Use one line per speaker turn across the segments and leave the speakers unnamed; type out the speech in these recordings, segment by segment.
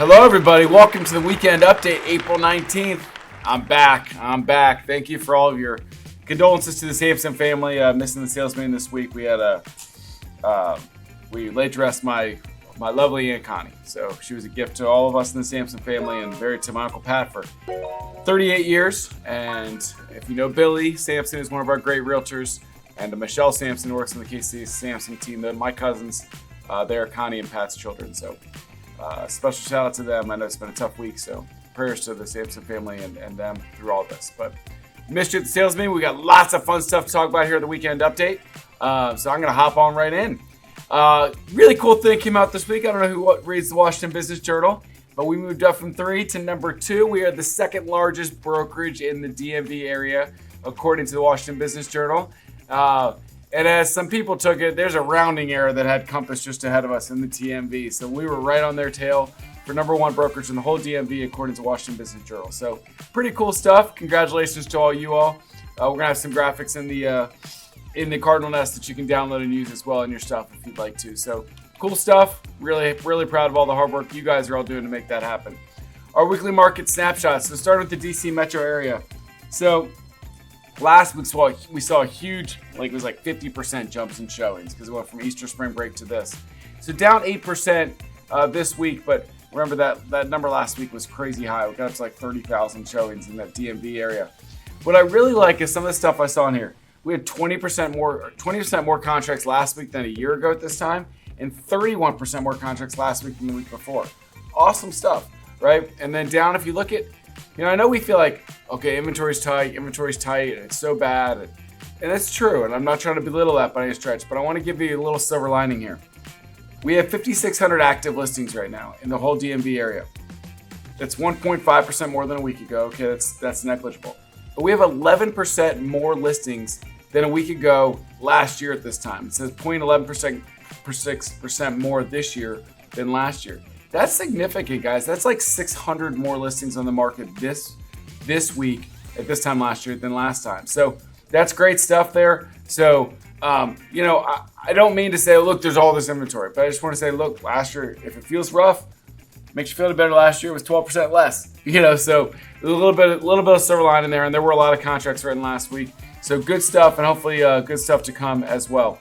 Hello, everybody. Welcome to the weekend update, April 19th. I'm back. Thank you for all of your condolences to the Samson family missing the salesman this week. We had we laid to rest my lovely Aunt Connie. So she was a gift to all of us in the Samson family and married to my Uncle Pat for 38 years. And if you know Billy, Samson is one of our great realtors. And Michelle Samson works in the KC Samson team. They're my cousins. They're Connie and Pat's children. So special shout out to them. I know it's been a tough week. So prayers to the Samson family and them through all this. But missed you at the salesman. We got lots of fun stuff to talk about here at the weekend update. So I'm going to hop on right in. Really cool thing came out this week. I don't know who reads the Washington Business Journal, but we moved up from 3 to number 2. We are the second largest brokerage in the DMV area, according to the Washington Business Journal. And as some people took it, there's a rounding error that had Compass just ahead of us in the TMV. So we were right on their tail for number 1 brokerage in the whole DMV, according to the Washington Business Journal. So pretty cool stuff. Congratulations to all you all. We're going to have some graphics in the Cardinal Nest that you can download and use as well in your stuff if you'd like to. So cool stuff. Really proud of all the hard work you guys are all doing to make that happen. Our weekly market snapshots. So starting with the DC metro area. So last week we saw a huge, it was like 50% jumps in showings because it went from Easter spring break to this. So down 8% this week, but remember that number last week was crazy high. We got up to like 30,000 showings in that DMV area. What I really like is some of the stuff I saw in here. We had 20% more contracts last week than a year ago at this time, and 31% more contracts last week than the week before. Awesome stuff, right? And then down, if you look at, I know we feel like, okay, inventory's tight, and it's so bad, and that's true, and I'm not trying to belittle that by any stretch, but I want to give you a little silver lining here. We have 5,600 active listings right now in the whole DMV area. That's 1.5% more than a week ago. Okay, that's negligible. But we have 11% more listings than a week ago last year at this time. It says 0.11% more this year than last year. That's significant, guys. That's like 600 more listings on the market this week at this time last year than last time. So that's great stuff there. So, I don't mean to say, look, there's all this inventory, but I just want to say, look, last year, if it feels rough, makes you feel better. Last year was 12% less, so a little bit of silver line in there, and there were a lot of contracts written last week. So good stuff, and hopefully good stuff to come as well.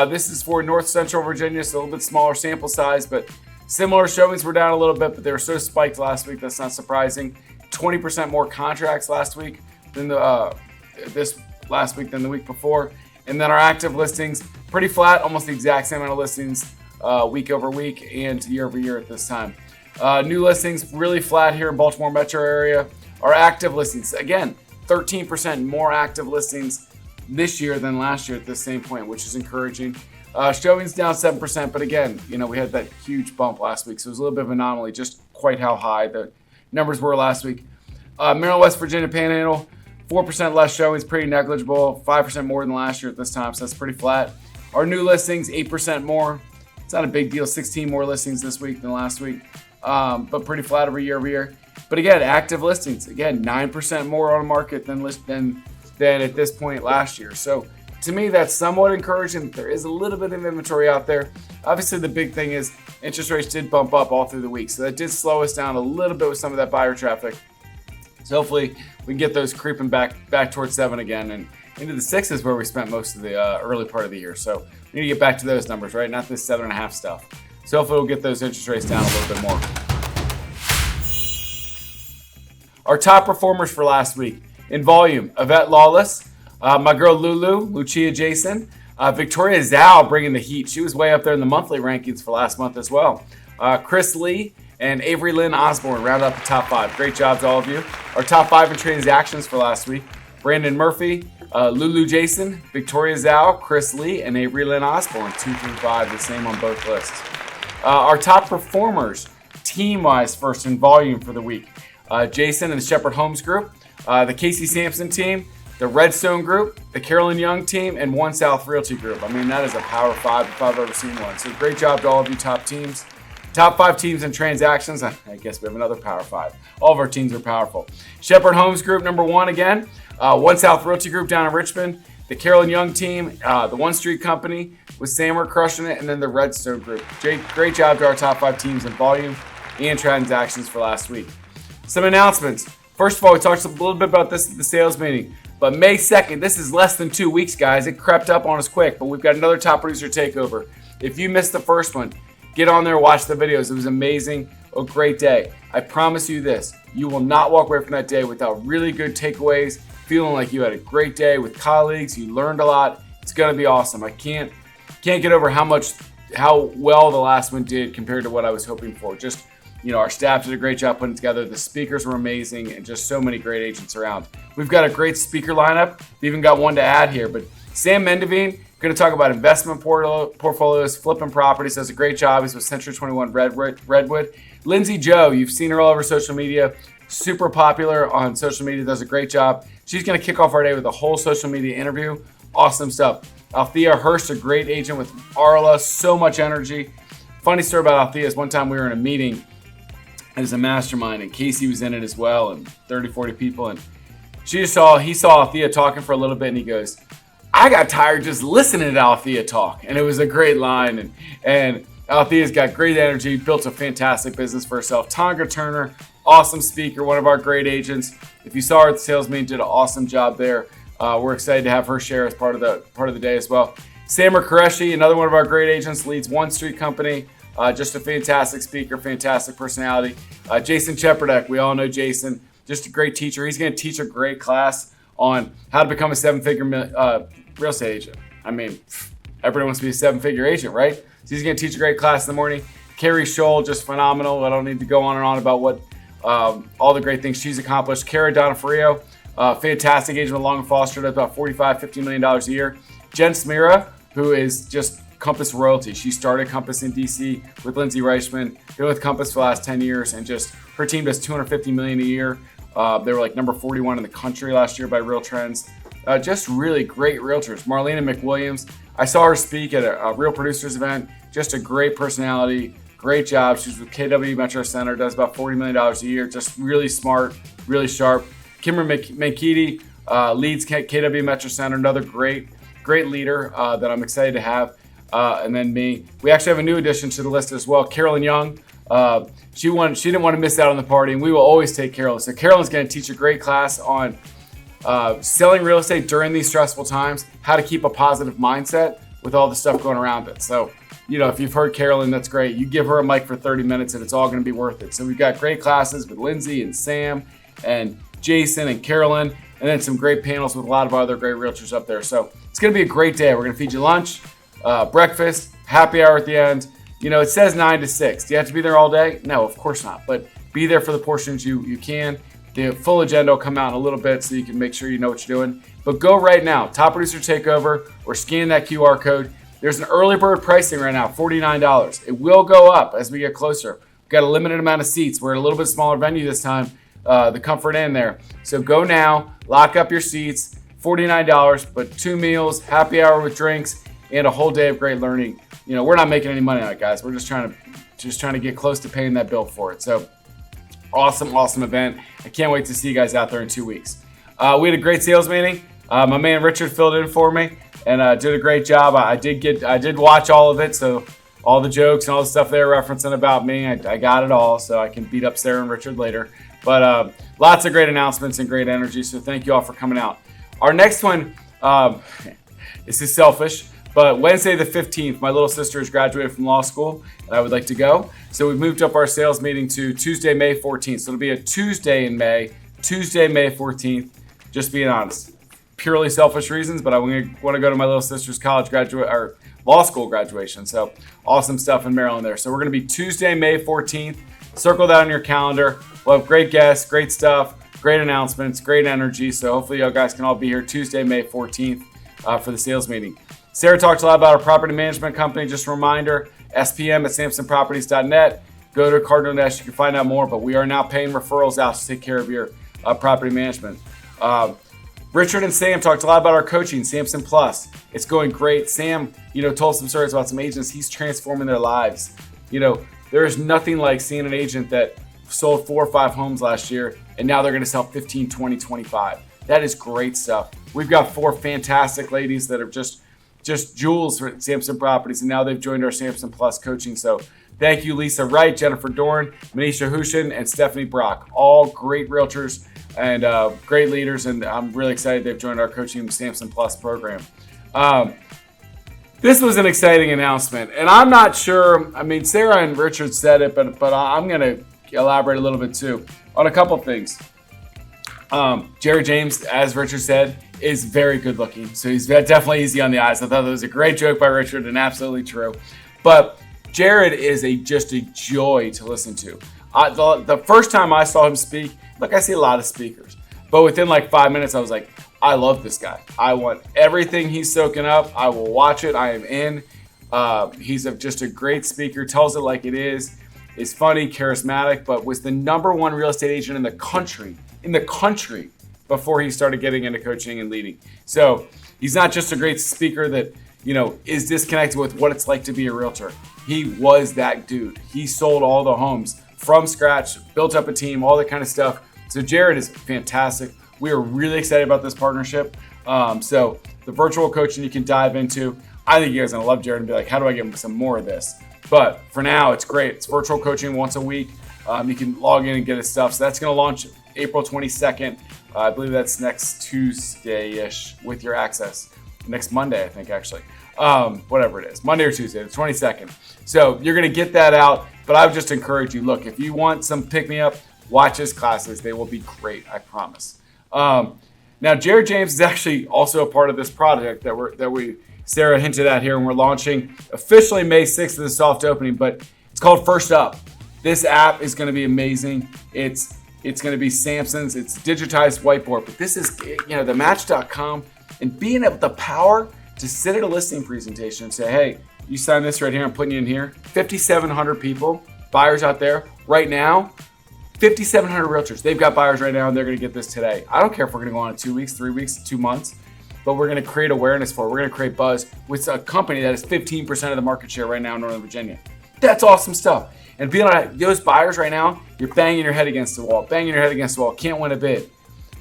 This is for North Central Virginia, so a little bit smaller sample size, but similar showings were down a little bit, but they were so spiked last week, that's not surprising. 20% more contracts last week than this last week than the week before. And then our active listings, pretty flat, almost the exact same amount of listings week over week and year over year at this time. New listings, really flat here in Baltimore metro area. Our active listings, again, 13% more active listings this year than last year at this same point, which is encouraging. Showings down 7%, but again, we had that huge bump last week, so it was a little bit of an anomaly, just quite how high the numbers were last week. Maryland, West Virginia Panhandle, 4% less showings, pretty negligible, 5% more than last year at this time, so that's pretty flat. Our new listings, 8% more. It's not a big deal, 16 more listings this week than last week, but pretty flat over year. But again, active listings, again, 9% more on the market than at this point last year. So to me, that's somewhat encouraging. There is a little bit of inventory out there. Obviously, the big thing is interest rates did bump up all through the week, so that did slow us down a little bit with some of that buyer traffic. So hopefully we can get those creeping back towards 7 again and into the 6s where we spent most of the early part of the year. So we need to get back to those numbers, right? Not this 7.5 stuff. So hopefully we'll get those interest rates down a little bit more. Our top performers for last week in volume: Yvette Lawless, my girl Lucia Jason, Victoria Zhao bringing the heat. She was way up there in the monthly rankings for last month as well. Chris Lee and Avery-Lynn Osborne round out the top 5. Great job to all of you. Our top 5 in transactions for last week: Brandon Murphy, Jason, Victoria Zhao, Chris Lee, and Avery-Lynn Osborne, 2 through 5, the same on both lists. Our top performers, team-wise, first in volume for the week: Jason and the Shepherd Homes Group, the KC Samson team, the Redstone Group, the Carolyn Young team, and One South Realty Group. I mean, that is a power 5 if I've ever seen one. So great job to all of you top teams. Top 5 teams in transactions. I guess we have another power 5. All of our teams are powerful. Shepherd Homes Group, number 1 again. One South Realty Group down in Richmond. The Carolyn Young team, the One Street Company with Sammer crushing it, and then the Redstone Group. Great job to our top 5 teams in volume. and transactions for last week. Some announcements. First of all, we talked a little bit about this at the sales meeting, but May 2nd, this is less than 2 weeks, guys. It crept up on us quick, but we've got another Top Producer Takeover. If you missed the first one, get on there, watch the videos. It was amazing, a great day. I promise you this, you will not walk away from that day without really good takeaways, feeling like you had a great day with colleagues, you learned a lot. It's gonna be awesome. I can't get over how well the last one did compared to what I was hoping for. Just, our staff did a great job putting it together. The speakers were amazing and just so many great agents around. We've got a great speaker lineup. We even got one to add here, but Sam Mendevine, going to talk about investment portfolios, flipping properties, does a great job. He's with Century 21 Redwood. Lindsay Zhao, you've seen her all over social media, super popular on social media, does a great job. She's going to kick off our day with a whole social media interview. Awesome stuff. Althea Hurst, a great agent with Arla, so much energy. Funny story about Althea is one time we were in a meeting as a mastermind, and Casey was in it as well, and 30, 40 people, and he saw Althea talking for a little bit, and he goes, I got tired just listening to Althea talk, and it was a great line, and Althea's got great energy, built a fantastic business for herself. Tonga Turner, awesome speaker, one of our great agents. If you saw her at the sales meeting, did an awesome job there. We're excited to have her share as part of the day as well. Samer Qureshi, another one of our great agents, leads One Street Company. Just a fantastic speaker, fantastic personality. Jason Chepardek, we all know Jason, just a great teacher. He's going to teach a great class on how to become a seven-figure real estate agent. I mean, everybody wants to be a seven-figure agent, right? So he's going to teach a great class in the morning. Carrie Scholl, just phenomenal. I don't need to go on and on about what all the great things she's accomplished. Cara Donaferio, fantastic agent with Long & Foster, does about $45-50 million a year. Jen Smira, who is just Compass Royalty. She started Compass in DC with Lindsay Reichman, been with Compass for the last 10 years, and just her team does $250 million a year. They were like number 41 in the country last year by Real Trends. Just really great realtors. Marlena McWilliams, I saw her speak at a Real Producers event. Just a great personality, great job. She's with KW Metro Center, does about $40 million a year. Just really smart, really sharp. Kimber Mankiti leads KW Metro Center, another great leader that I'm excited to have. And then me. We actually have a new addition to the list as well. Carolyn Young. She didn't want to miss out on the party, and we will always take Carolyn. So Carolyn's going to teach a great class on selling real estate during these stressful times, how to keep a positive mindset with all the stuff going around it. So, if you've heard Carolyn, that's great. You give her a mic for 30 minutes, and it's all going to be worth it. So we've got great classes with Lindsay and Sam and Jason and Carolyn, and then some great panels with a lot of other great realtors up there. So it's going to be a great day. We're going to feed you lunch, breakfast, happy hour at the end. It says 9 to 6. Do you have to be there all day? No, of course not. But be there for the portions you can. The full agenda will come out in a little bit so you can make sure you know what you're doing. But go right now, Top Producer Takeover, or scan that QR code. There's an early bird pricing right now, $49. It will go up as we get closer. We've got a limited amount of seats. We're at a little bit smaller venue this time, the Comfort Inn there. So go now, lock up your seats, $49, but 2 meals, happy hour with drinks, and a whole day of great learning. We're not making any money on it, guys. We're just trying to get close to paying that bill for it. So awesome event. I can't wait to see you guys out there in 2 weeks. We had a great sales meeting. My man Richard filled in for me and did a great job. I did watch all of it, so all the jokes and all the stuff they were referencing about me, I got it all, so I can beat up Sarah and Richard later. But lots of great announcements and great energy, so thank you all for coming out. Our next one, this is selfish, but Wednesday the 15th, my little sister has graduated from law school, and I would like to go. So we moved up our sales meeting to Tuesday, May 14th. So it'll be a Tuesday in May, Tuesday, May 14th. Just being honest, purely selfish reasons, but I want to go to my little sister's law school graduation. So awesome stuff in Maryland there. So we're going to be Tuesday, May 14th. Circle that on your calendar. We'll have great guests, great stuff, great announcements, great energy. So hopefully you guys can all be here Tuesday, May 14th for the sales meeting. Sarah talked a lot about our property management company. Just a reminder, SPM at samsonproperties.net. Go to Cardinal Dash, you can find out more, but we are now paying referrals out to take care of your property management. Richard and Sam talked a lot about our coaching, Samson Plus. It's going great. Sam, told some stories about some agents. He's transforming their lives. There is nothing like seeing an agent that sold 4 or 5 homes last year, and now they're going to sell 15, 20, 25. That is great stuff. We've got 4 fantastic ladies that are just jewels for Samson Properties, and now they've joined our Samson Plus coaching. So Thank you, Lisa Wright, Jennifer Dorn, Manisha Hushin, and Stephanie Brock. All great realtors and great leaders, and I'm really excited they've joined our Coaching Samson Plus program. This was an exciting announcement, and I'm not sure. I mean, Sarah and Richard said it, but I'm going to elaborate a little bit too on a couple things. Jared James, as Richard said, is very good looking, so he's definitely easy on the eyes. I thought that was a great joke by Richard and absolutely true. But Jared is just a joy to listen to. The first time I saw him speak, look, I see a lot of speakers, but within like 5 minutes, I was like, I love this guy. I want everything he's soaking up. I will watch it. I am in. He's just a great speaker, tells it like it is funny, charismatic, but was the #1 real estate agent in the country before he started getting into coaching and leading. So he's not just a great speaker that, is disconnected with what it's like to be a realtor. He was that dude. He sold all the homes from scratch, built up a team, all that kind of stuff. So Jared is fantastic. We are really excited about this partnership. So the virtual coaching you can dive into. I think you guys are gonna love Jared and be like, how do I get some more of this? But for now, it's great. It's virtual coaching once a week. You can log in and get his stuff. So that's gonna launch April 22nd. I believe that's next Tuesday-ish with your access. Next Monday, I think, actually. Whatever it is, Monday or Tuesday, the 22nd. So you're going to get that out, but I would just encourage you, look, if you want some pick-me-up, watch his classes. They will be great, I promise. Now, Jared James is actually also a part of this project that Sarah hinted at here, and we're launching officially May 6th as a soft opening, but it's called First Up. This app is going to be amazing. It's going to be Samson's. It's digitized whiteboard, but this is, the Match.com, and being able the power to sit at a listing presentation and say, hey, you sign this right here, I'm putting you in here. 5,700 people, buyers out there right now, 5,700 realtors. They've got buyers right now and they're going to get this today. I don't care if we're going to go on in 2 weeks, 3 weeks, 2 months, but we're going to create awareness for it. We're going to create buzz with a company that has 15% of the market share right now in Northern Virginia. That's awesome stuff. And being like those buyers right now, you're banging your head against the wall, can't win a bid.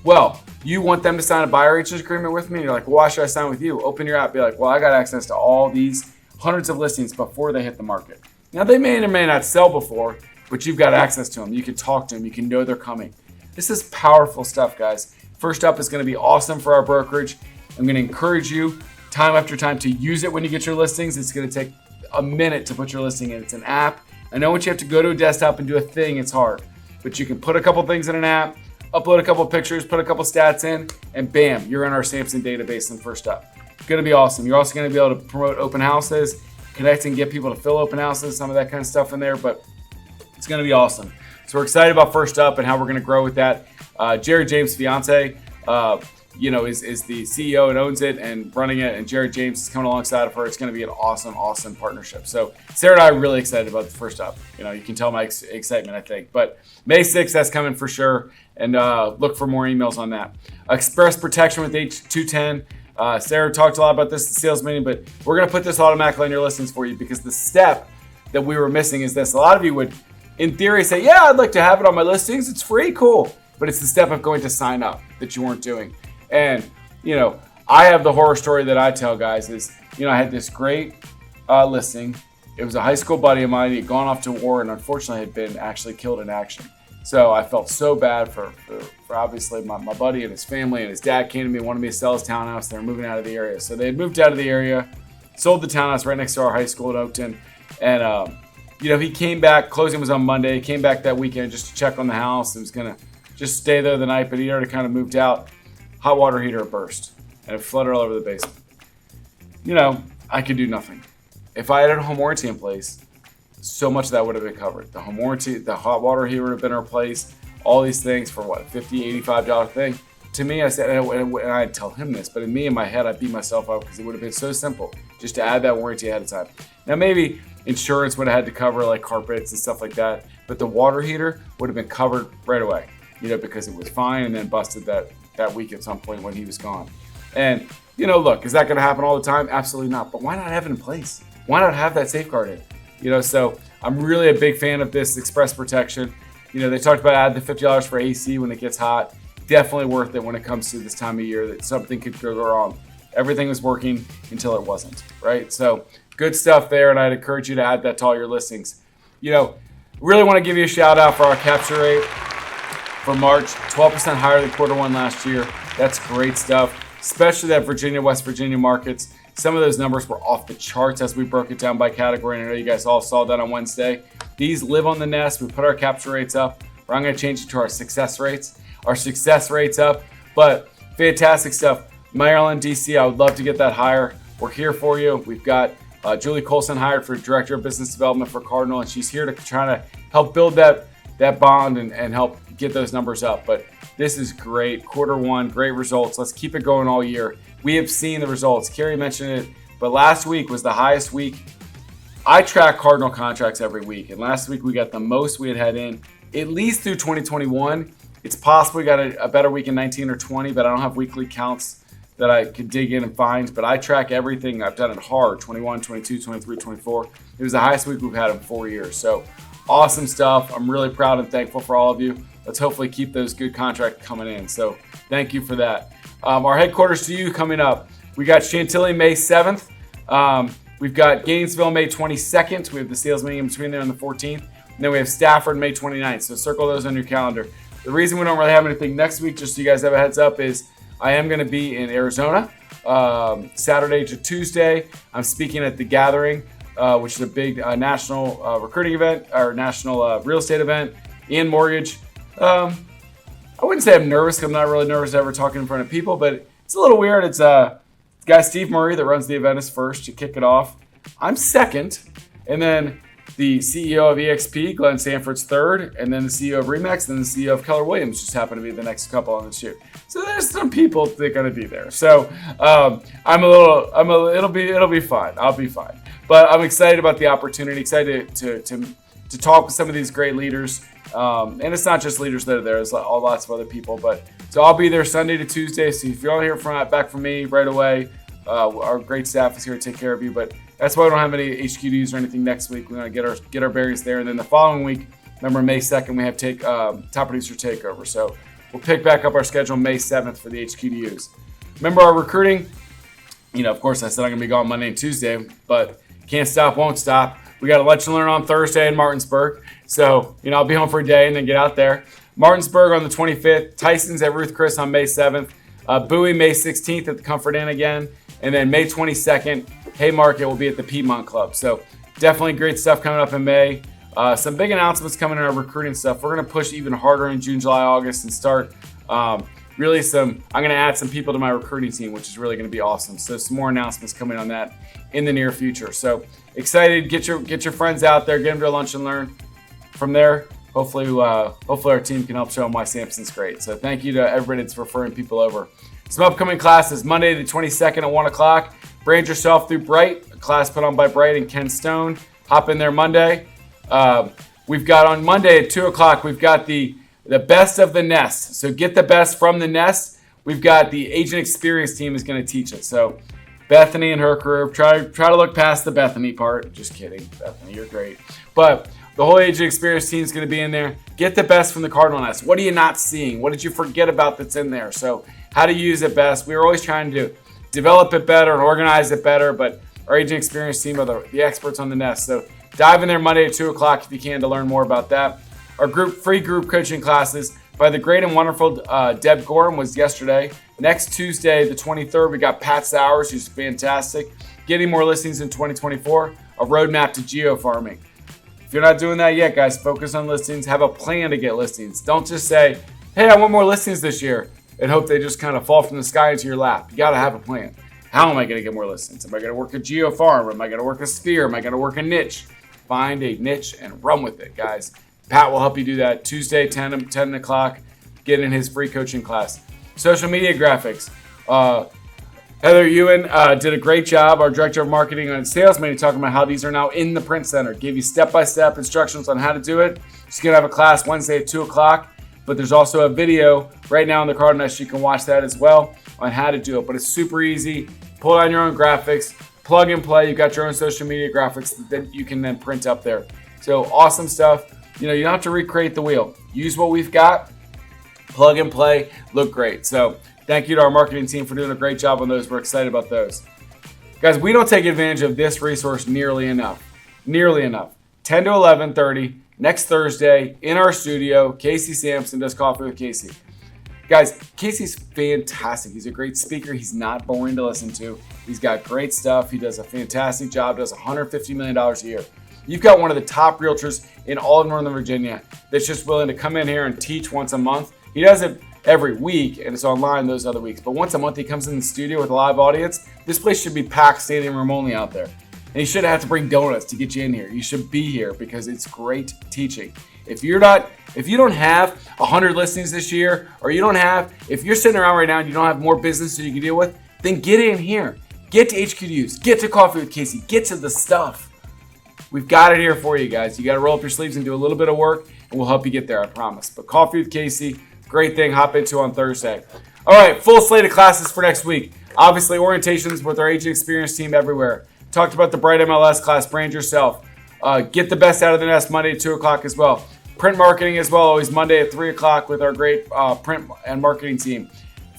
Well, you want them to sign a buyer agent agreement with me? You're like, well, why should I sign with you? Open your app, be like, well, I got access to all these hundreds of listings before they hit the market. Now, they may or may not sell before, but you've got access to them. You can talk to them. You can know they're coming. This is powerful stuff, guys. First Up is going to be awesome for our brokerage. I'm going to encourage you time after time to use it when you get your listings. It's going to take a minute to put your listing in. It's an app. I know once you have to go to a desktop and do a thing, it's hard. But you can put a couple things in an app, upload a couple pictures, put a couple stats in, and bam, you're in our Samson database and First Up. It's going to be awesome. You're also going to be able to promote open houses, connect and get people to fill open houses, some of that kind of stuff in there, but it's going to be awesome. So we're excited about First Up and how we're going to grow with that. Jared James' fiance, is the CEO and owns it and running it, and Jared James is coming alongside of her. It's going to be an awesome partnership. So Sarah and I are really excited about the First Up. You can tell my excitement, I think. But May 6th, that's coming for sure, and look for more emails on that. Express protection with H210. Sarah talked a lot about this at the sales meeting, but we're going to put this automatically on your listings for you because the step that we were missing is this. A lot of you would, in theory, say, yeah, I'd like to have it on my listings. It's free, cool. But it's the step of going to sign up that you weren't doing. And, I have the horror story that I tell guys is, I had this great listing. It was a high school buddy of mine. He had gone off to war and unfortunately had been actually killed in action. So I felt so bad for obviously my buddy and his family, and his dad came to me, wanted me to sell his townhouse. They were moving out of the area. So they had moved out of the area, sold the townhouse right next to our high school in Oakton. And, he came back, closing was on Monday, came back that weekend just to check on the house and was going to just stay there the night, but he already kind of moved out. Hot water heater burst and it flooded all over the basement. I could do nothing. If I had a home warranty in place, so much of that would have been covered. The home warranty, the hot water heater would have been replaced, all these things for what, $50, $85 thing. To me, I said, and I'd tell him this, but in my head, I beat myself up because it would have been so simple just to add that warranty ahead of time. Now, maybe insurance would have had to cover like carpets and stuff like that, but the water heater would have been covered right away, because it was fine and then busted that week at some point when he was gone. And, look, is that going to happen all the time? Absolutely not. But why not have it in place? Why not have that safeguarded? So I'm really a big fan of this express protection. They talked about add the $50 for AC when it gets hot. Definitely worth it when it comes to this time of year that something could go wrong. Everything was working until it wasn't, right? So good stuff there, and I'd encourage you to add that to all your listings. really want to give you a shout out for our capture rate for March, 12% higher than quarter one last year. That's great stuff, especially that Virginia, West Virginia markets. Some of those numbers were off the charts as we broke it down by category. And I know you guys all saw that on Wednesday. These live on the nest. We put our capture rates up. I'm going to change it to our success rates. Our success rates up, but fantastic stuff. Maryland, DC, I would love to get that higher. We're here for you. We've got Julie Colson hired for Director of Business Development for Cardinal, and she's here to try to help build that bond and help get those numbers up. But this is great. Quarter one, great results. Let's keep it going all year. We have seen the results. Carrie mentioned it, but last week was the highest week. I track Cardinal contracts every week, and last week we got the most we had in, at least through 2021. It's possible we got a better week in 19 or 20, but I don't have weekly counts that I could dig in and find. But I track everything. I've done it hard, 21, 22, 23, 24. It was the highest week we've had in 4 years. So awesome stuff. I'm really proud and thankful for all of you. Let's hopefully keep those good contracts coming in. So thank you for that. Our headquarters to you coming up. We got Chantilly May 7th. We've got Gainesville May 22nd. We have the sales meeting in between there on the 14th. And then we have Stafford May 29th. So circle those on your calendar. The reason we don't really have anything next week, just so you guys have a heads up, is I am going to be in Arizona Saturday to Tuesday. I'm speaking at The Gathering, which is a big national recruiting event, or national real estate event in mortgage. I wouldn't say I'm nervous because I'm not really nervous ever talking in front of people, but it's a little weird. It's guy Steve Murray that runs the event is first to kick it off. I'm second, and then the CEO of EXP, Glenn Sanford's third, and then the CEO of Remax, and then the CEO of Keller Williams just happen to be the next couple on the shoot. So there's some people that are going to be there. So it'll be fine. I'll be fine. But I'm excited about the opportunity. Excited to talk with some of these great leaders. And it's not just leaders that are there. There's lots of other people. But so I'll be there Sunday to Tuesday. So if you don't hear back from me right away, our great staff is here to take care of you. But that's why we don't have any HQDs or anything next week. We're going to get our bearings there. And then the following week, remember May 2nd, we have Top Producer Takeover. So we'll pick back up our schedule May 7th for the HQDUs. Remember our recruiting? Of course, I said I'm going to be gone Monday and Tuesday, but can't stop, won't stop. We got a lunch and learn on Thursday in Martinsburg. So, I'll be home for a day and then get out there. Martinsburg on the 25th. Tyson's at Ruth Chris on May 7th. Bowie May 16th at the Comfort Inn again. And then May 22nd, Haymarket will be at the Piedmont Club. So definitely great stuff coming up in May. Some big announcements coming in our recruiting stuff. We're going to push even harder in June, July, August and start I'm going to add some people to my recruiting team, which is really going to be awesome. So some more announcements coming on that in the near future. So excited. Get your friends out there. Get them to a lunch and learn. From there, hopefully our team can help show them why Samson's great. So thank you to everybody that's referring people over. Some upcoming classes, Monday the 22nd at 1 o'clock. Brand yourself through Bright, a class put on by Bright and Ken Stone. Hop in there Monday. We've got on Monday at 2 o'clock, we've got the best of the nest. So get the best from the nest. We've got the agent experience team is going to teach it. So Bethany and her crew, try to look past the Bethany part. Just kidding, Bethany, you're great. But the whole agent experience team is going to be in there. Get the best from the Cardinal Nest. What are you not seeing? What did you forget about that's in there? So how to use it best. We were always trying to develop it better and organize it better, but our agent experience team are the experts on the nest. So dive in there Monday at 2 o'clock if you can to learn more about that. Our free group coaching classes by the great and wonderful Deb Gorham was yesterday. Next Tuesday, the 23rd, we got Pat Sowers, who's fantastic. Getting more listings in 2024, a roadmap to geo-farming. If you're not doing that yet, guys, focus on listings. Have a plan to get listings. Don't just say, hey, I want more listings this year, and hope they just kind of fall from the sky into your lap. You got to have a plan. How am I going to get more listings? Am I going to work a geo-farm? Am I going to work a sphere? Am I going to work a niche? Find a niche and run with it, guys. Pat will help you do that Tuesday, 10 o'clock. Get in his free coaching class. Social media graphics. Heather Ewan did a great job, our director of marketing and sales meeting, talking about how these are now in the print center. Gave you step-by-step instructions on how to do it. She's going to have a class Wednesday at 2 o'clock, but there's also a video right now on the Cardinal Nest. You can watch that as well on how to do it, but it's super easy. Pull out your own graphics, plug and play. You've got your own social media graphics that you can then print up there. So awesome stuff. You don't have to recreate the wheel. Use what we've got, plug and play, look great. So thank you to our marketing team for doing a great job on those. We're excited about those. Guys, we don't take advantage of this resource nearly enough. 10 to 11:30 next Thursday in our studio. Casey Samson does Coffee with Casey. Guys, Casey's fantastic. He's a great speaker. He's not boring to listen to. He's got great stuff. He does a fantastic job, does $150 million a year. You've got one of the top realtors in all of Northern Virginia that's just willing to come in here and teach once a month. He does it every week, and it's online those other weeks. But once a month, he comes in the studio with a live audience. This place should be packed, standing room only out there. And you shouldn't have to bring donuts to get you in here. You should be here because it's great teaching. If you don't have 100 listings this year, or if you're sitting around right now and you don't have more business that you can deal with, then get in here. Get to HQDUs, get to Coffee with Casey, get to the stuff. We've got it here for you guys. You got to roll up your sleeves and do a little bit of work, and we'll help you get there, I promise. But Coffee with Casey, great thing, hop into on Thursday. All right, full slate of classes for next week. Obviously, orientations with our agent experience team everywhere. Talked about the Bright MLS class, brand yourself. Get the best out of the nest Monday at 2 o'clock as well. Print marketing as well, always Monday at 3 o'clock with our great print and marketing team.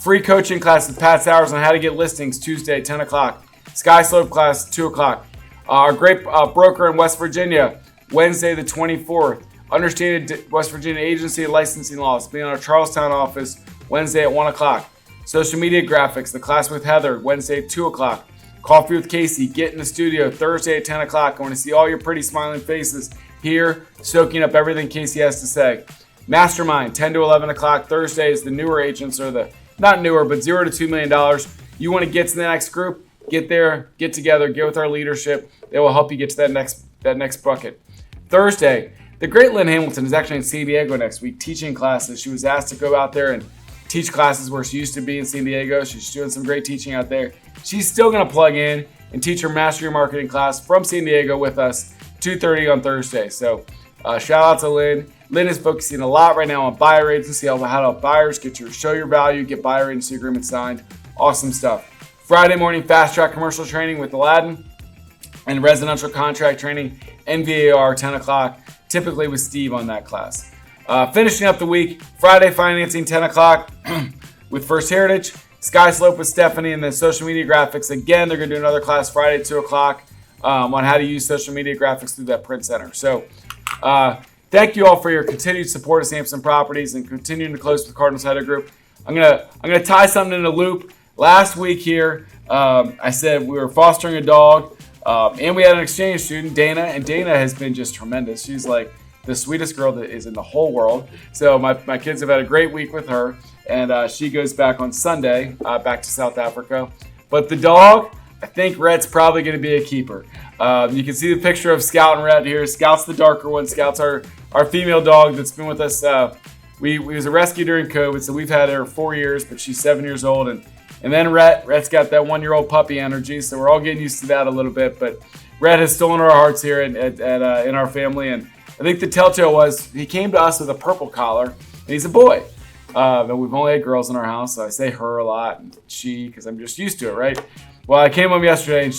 Free coaching class with Pat Sowers on how to get listings Tuesday at 10 o'clock. Sky Slope class 2 o'clock. Our great broker in West Virginia, Wednesday the 24th. Understanding West Virginia agency and licensing laws. Be in our Charlestown office Wednesday at 1 o'clock. Social media graphics, the class with Heather, Wednesday at 2 o'clock. Coffee with Casey, get in the studio Thursday at 10 o'clock. I want to see all your pretty smiling faces here, soaking up everything Casey has to say. Mastermind, 10 to 11 o'clock. Thursday is the newer agents, or the, not newer, but $0 to $2 million. You want to get to the next group? Get there, get together, get with our leadership. They will help you get to that next bucket. Thursday, the great Lynn Hamilton is actually in San Diego next week teaching classes. She was asked to go out there and teach classes where she used to be in San Diego. She's doing some great teaching out there. She's still going to plug in and teach her Master Your Marketing class from San Diego with us, 2:30 on Thursday. So shout out to Lynn. Lynn is focusing a lot right now on buyer agency, how to help buyers show your value, get buyer agency agreements signed. Awesome stuff. Friday morning, fast track commercial training with Aladdin, and residential contract training, NVAR, 10 o'clock, typically with Steve on that class. Finishing up the week, Friday financing, 10 o'clock with First Heritage, Sky Slope with Stephanie, and then social media graphics. Again, they're going to do another class Friday at 2 o'clock on how to use social media graphics through that print center. So thank you all for your continued support of Samson Properties and continuing to close with Cardinal Title Group. I'm gonna tie something in a loop. Last week here, I said we were fostering a dog, and we had an exchange student, Dana, and Dana has been just tremendous. She's like the sweetest girl that is in the whole world. So my kids have had a great week with her, and she goes back on Sunday, back to South Africa. But the dog, I think Rhett's probably going to be a keeper. You can see the picture of Scout and Rhett here. Scout's the darker one. Scout's our female dog that's been with us. We was a rescue during COVID, so we've had her 4 years, but she's 7 years old. And then Rhett's got that 1-year-old puppy energy, so we're all getting used to that a little bit. But Rhett has stolen our hearts here in our family, and I think the telltale was he came to us with a purple collar, and he's a boy. But we've only had girls in our house, so I say her a lot, and she, because I'm just used to it, right? Well, I came home yesterday, and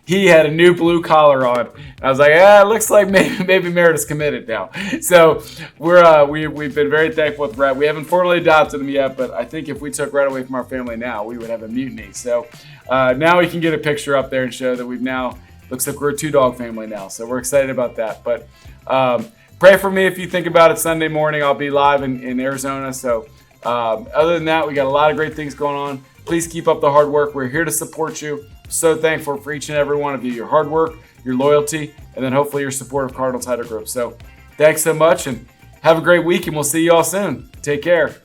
he had a new blue collar on. I was like, it looks like maybe Meredith's committed now. So we've been very thankful with Rhett. We haven't formally adopted him yet, but I think if we took Rhett away from our family now, we would have a mutiny. So now we can get a picture up there and show that we've now, looks like we're a 2-dog family now. So we're excited about that. But pray for me if you think about it. Sunday morning, I'll be live in Arizona. So other than that, we got a lot of great things going on. Please keep up the hard work. We're here to support you. So thankful for each and every one of you, your hard work, your loyalty, and then hopefully your support of Cardinal Title Group. So thanks so much, and have a great week, and we'll see you all soon. Take care.